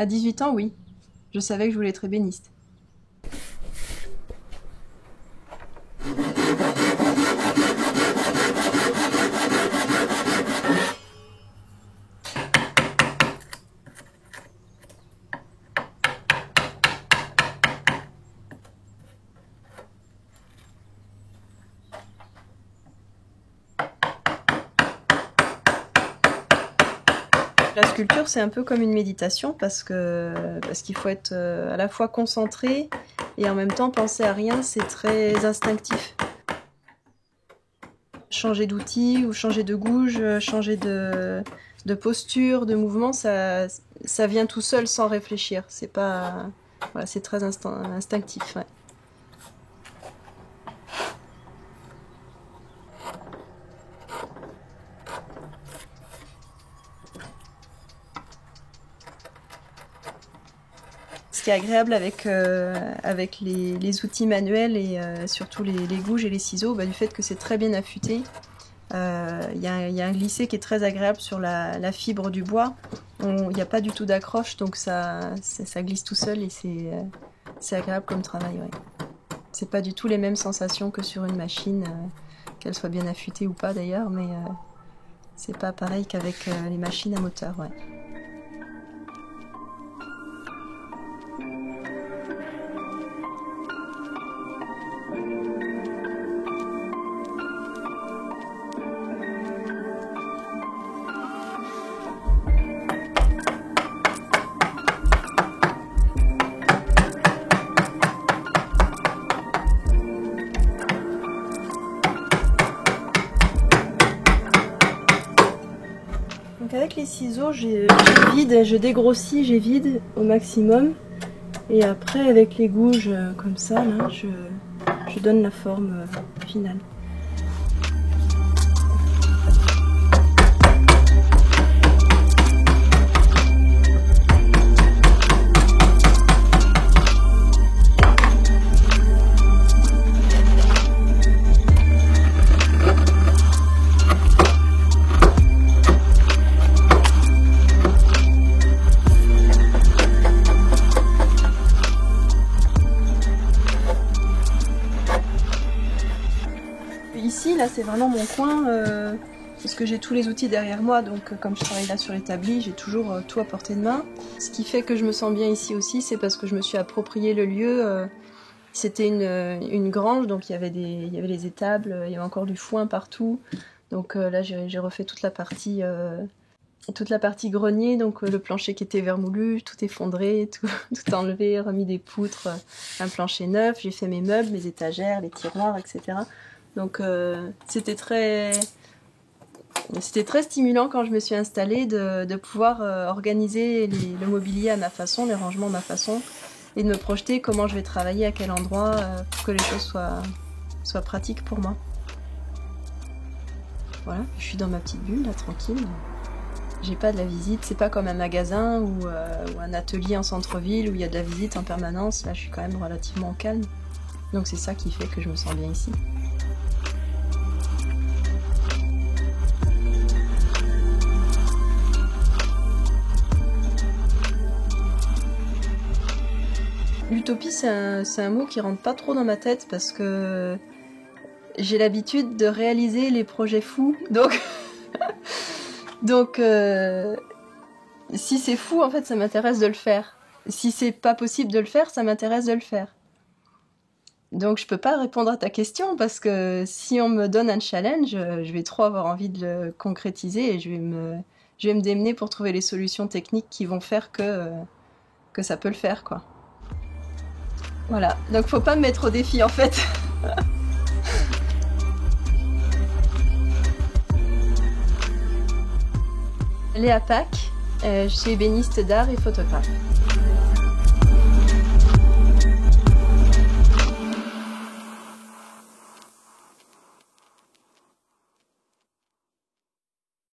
À 18 ans, oui. Je savais que je voulais être ébéniste. La sculpture, c'est un peu comme une méditation parce qu'il faut être à la fois concentré et en même temps penser à rien, c'est très instinctif. Changer d'outil ou changer de gouge, changer de posture, de mouvement, ça vient tout seul sans réfléchir. C'est pas, voilà, c'est très instinctif. Ouais. Ce qui est agréable avec les outils manuels et surtout les gouges et les ciseaux, du fait que c'est très bien affûté, il y a un glissé qui est très agréable sur la fibre du bois. Il n'y a pas du tout d'accroche, donc ça glisse tout seul et c'est agréable comme travail. Ouais. C'est pas du tout les mêmes sensations que sur une machine, qu'elle soit bien affûtée ou pas d'ailleurs, mais c'est pas pareil qu'avec les machines à moteur. Ouais. Donc avec les ciseaux, je dégrossis, j'évide au maximum. Et après avec les gouges comme ça, là, je donne la forme finale. Ici, là, c'est vraiment mon coin, parce que j'ai tous les outils derrière moi, donc comme je travaille là sur l'établi, j'ai toujours tout à portée de main. Ce qui fait que je me sens bien ici aussi, c'est parce que je me suis approprié le lieu. C'était une grange, donc il y avait les étables, il y avait encore du foin partout. Donc là, j'ai refait toute la partie grenier, donc le plancher qui était vermoulu, tout effondré, tout enlevé, remis des poutres, un plancher neuf, j'ai fait mes meubles, mes étagères, les tiroirs, etc. Donc c'était très stimulant quand je me suis installée de pouvoir organiser le mobilier à ma façon, les rangements à ma façon, et de me projeter comment je vais travailler, à quel endroit, pour que les choses soient pratiques pour moi. Voilà, je suis dans ma petite bulle, là, tranquille. J'ai pas de la visite, c'est pas comme un magasin ou un atelier en centre-ville où il y a de la visite en permanence. Là, je suis quand même relativement au calme. Donc c'est ça qui fait que je me sens bien ici. L'utopie, c'est un mot qui rentre pas trop dans ma tête parce que j'ai l'habitude de réaliser les projets fous. Donc si c'est fou, en fait, ça m'intéresse de le faire. Si c'est pas possible de le faire, ça m'intéresse de le faire. Donc je peux pas répondre à ta question parce que si on me donne un challenge, je vais trop avoir envie de le concrétiser et je vais me démener pour trouver les solutions techniques qui vont faire que ça peut le faire, quoi. Voilà, donc faut pas me mettre au défi en fait. Léa Pack, je suis ébéniste d'art et photographe.